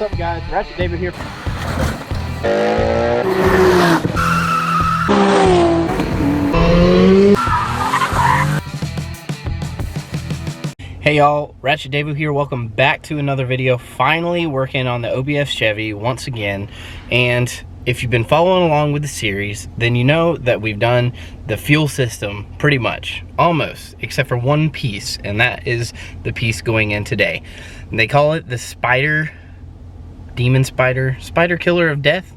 What's up, guys? Ratchet David here. Hey y'all, Ratchet David here. Welcome back to another video. Finally working on the OBS Chevy once again. And if you've been following along with the series, then you know that we've done the fuel system pretty much, almost, except for one piece, and that is the piece going in today. And they call it the spider killer of death.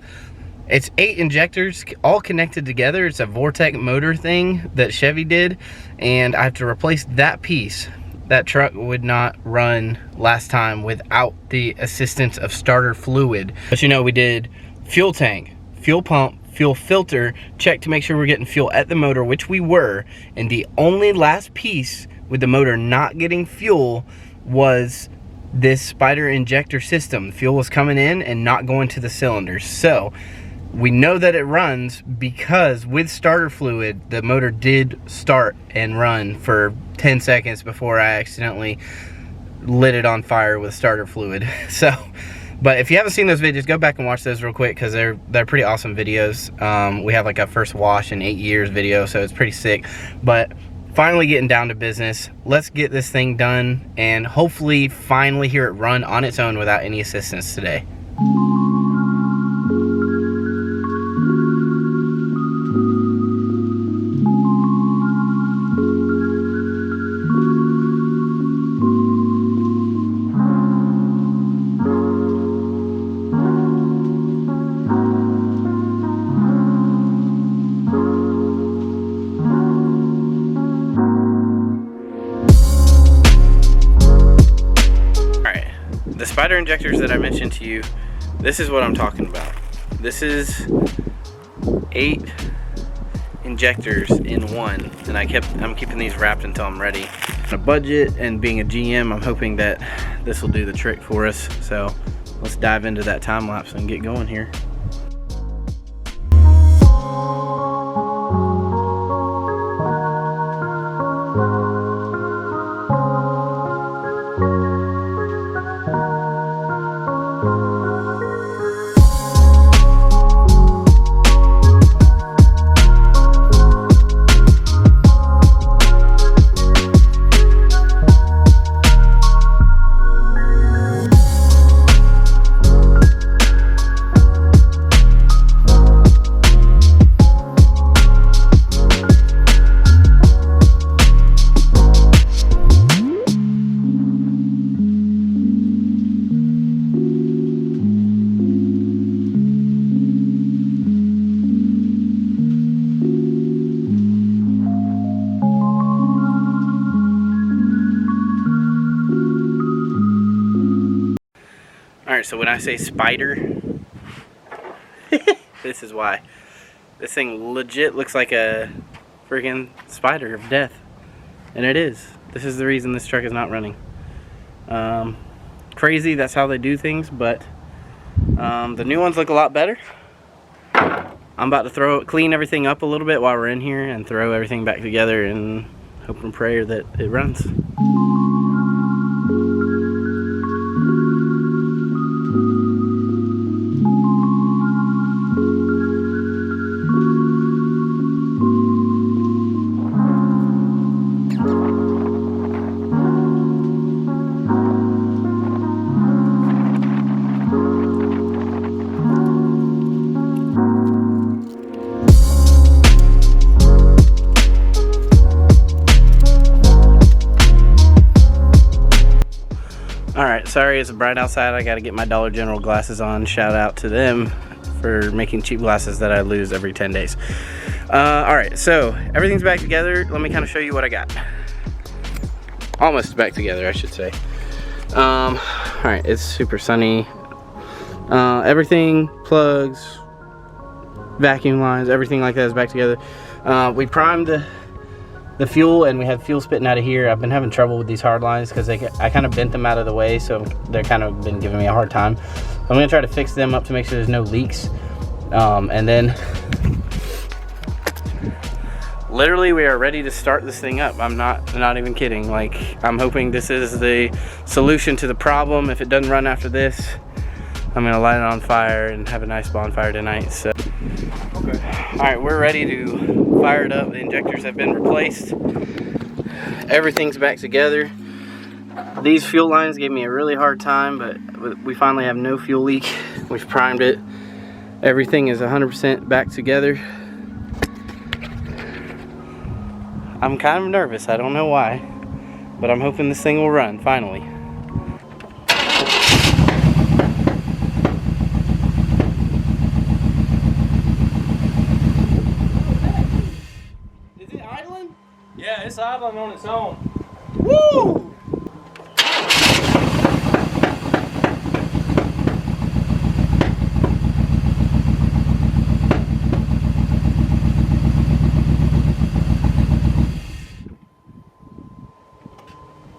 It's 8 injectors all connected together. It's a Vortec motor thing that Chevy did, and I have to replace that piece. That truck would not run last time without the assistance of starter fluid. But you know, we did fuel tank, fuel pump, fuel filter, check to make sure we're getting fuel at the motor, which we were, and the only last piece with the motor not getting fuel was this spider injector system. Fuel was coming in and not going to the cylinders. So we know that it runs because with starter fluid, the motor did start and run for 10 seconds before I accidentally lit it on fire with starter fluid. So, but if you haven't seen those videos, go back and watch those real quick because they're pretty awesome videos. We have like a first wash in 8 years video, so it's pretty sick. But finally getting down to business. Let's get this thing done and hopefully finally hear it run on its own without any assistance today. The spider injectors that I mentioned to you, this is what I'm talking about. This is 8 injectors in one, and I'm keeping these wrapped until I'm ready. On a budget and being a GM, I'm hoping that this will do the trick for us. So let's dive into that time lapse and get going here. Alright, so when I say spider, this is why. This thing legit looks like a freaking spider of death. And it is. This is the reason this truck is not running. Crazy, that's how they do things, but the new ones look a lot better. I'm about to clean everything up a little bit while we're in here and throw everything back together and hope and pray that it runs. Alright, sorry it's bright outside. I gotta get my Dollar General glasses on. Shout out to them for making cheap glasses that I lose every 10 days. Alright, so everything's back together. Let me kind of show you what I got. Almost back together, I should say. Alright, it's super sunny. Everything, plugs, vacuum lines, everything like that is back together. We primed the fuel, and we have fuel spitting out of here. I've been having trouble with these hard lines because I kind of bent them out of the way, so they're kind of been giving me a hard time. I'm gonna try to fix them up to make sure there's no leaks, and then literally we are ready to start this thing up. I'm not even kidding. Like, I'm hoping this is the solution to the problem. If it doesn't run after this, I'm gonna light it on fire and have a nice bonfire tonight. So, okay. All right, we're ready to fire it up. The injectors have been replaced. Everything's back together. These fuel lines gave me a really hard time, but we finally have no fuel leak. We've primed it. Everything is 100% back together. I'm kind of nervous. I don't know why, but I'm hoping this thing will run finally. Is it idling? Yeah, it's idling on its own. Woo!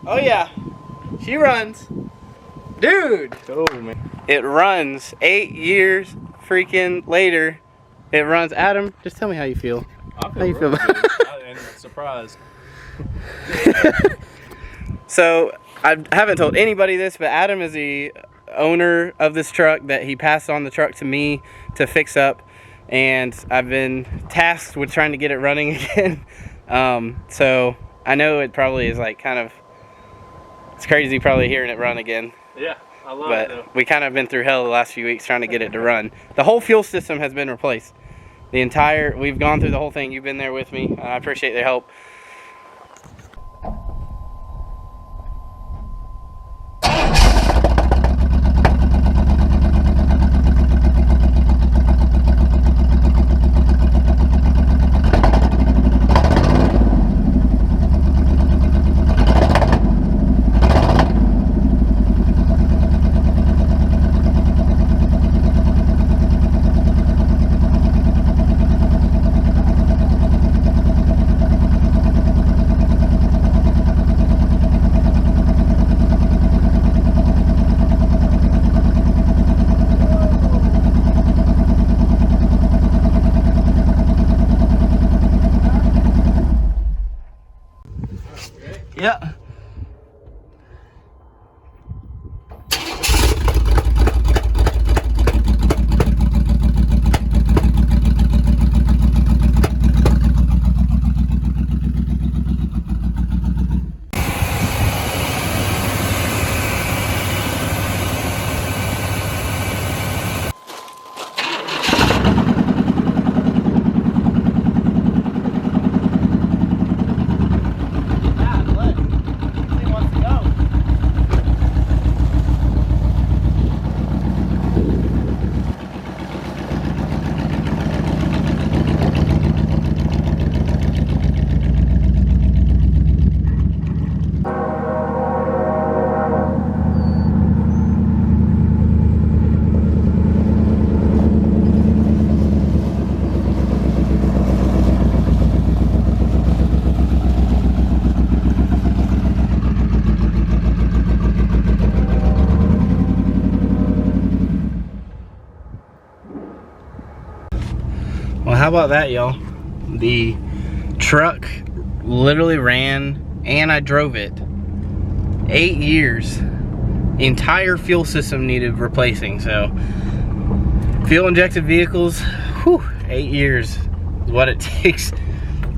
Oh yeah, she runs. Dude! Oh man. It runs 8 years freaking later. It runs. Adam, just tell me how you feel. I feel how you feel about it? I'm surprised. So, I haven't told anybody this, but Adam is the owner of this truck that he passed on the truck to me to fix up. And I've been tasked with trying to get it running again. So, I know it probably is like kind of, it's crazy probably hearing it run again. Yeah, I love but it though. We kind of been through hell the last few weeks trying to get it to run. The whole fuel system has been replaced. We've gone through the whole thing. You've been there with me. I appreciate their help. Yeah. Well, how about that, y'all? The truck literally ran and I drove it. 8 years. The entire fuel system needed replacing. So, fuel injected vehicles, whew, 8 years is what it takes.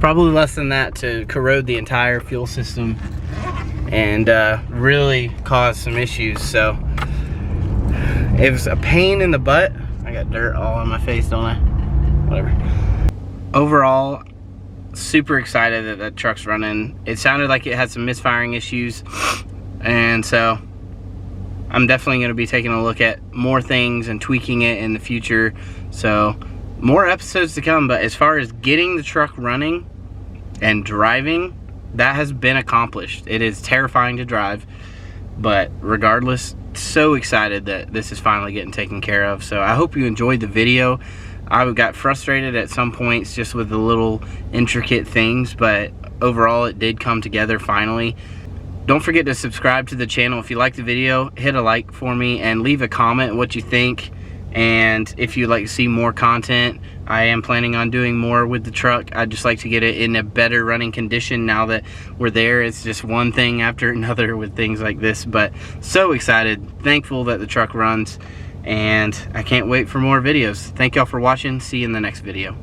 Probably less than that to corrode the entire fuel system and really cause some issues. So, it was a pain in the butt. I got dirt all on my face, don't I? Whatever. Overall, super excited that that truck's running. It sounded like it had some misfiring issues, and so I'm definitely going to be taking a look at more things and tweaking it in the future. So more episodes to come, but as far as getting the truck running and driving, that has been accomplished. It is terrifying to drive, but regardless, so excited that this is finally getting taken care of. So I hope you enjoyed the video. I got frustrated at some points just with the little intricate things, but overall it did come together finally. Don't forget to subscribe to the channel. If you like the video, hit a like for me and leave a comment what you think. And if you'd like to see more content, I am planning on doing more with the truck. I'd just like to get it in a better running condition now that we're there. It's just one thing after another with things like this, but so excited, thankful that the truck runs. and I can't wait for more videos. Thank y'all for watching. See you in the next video.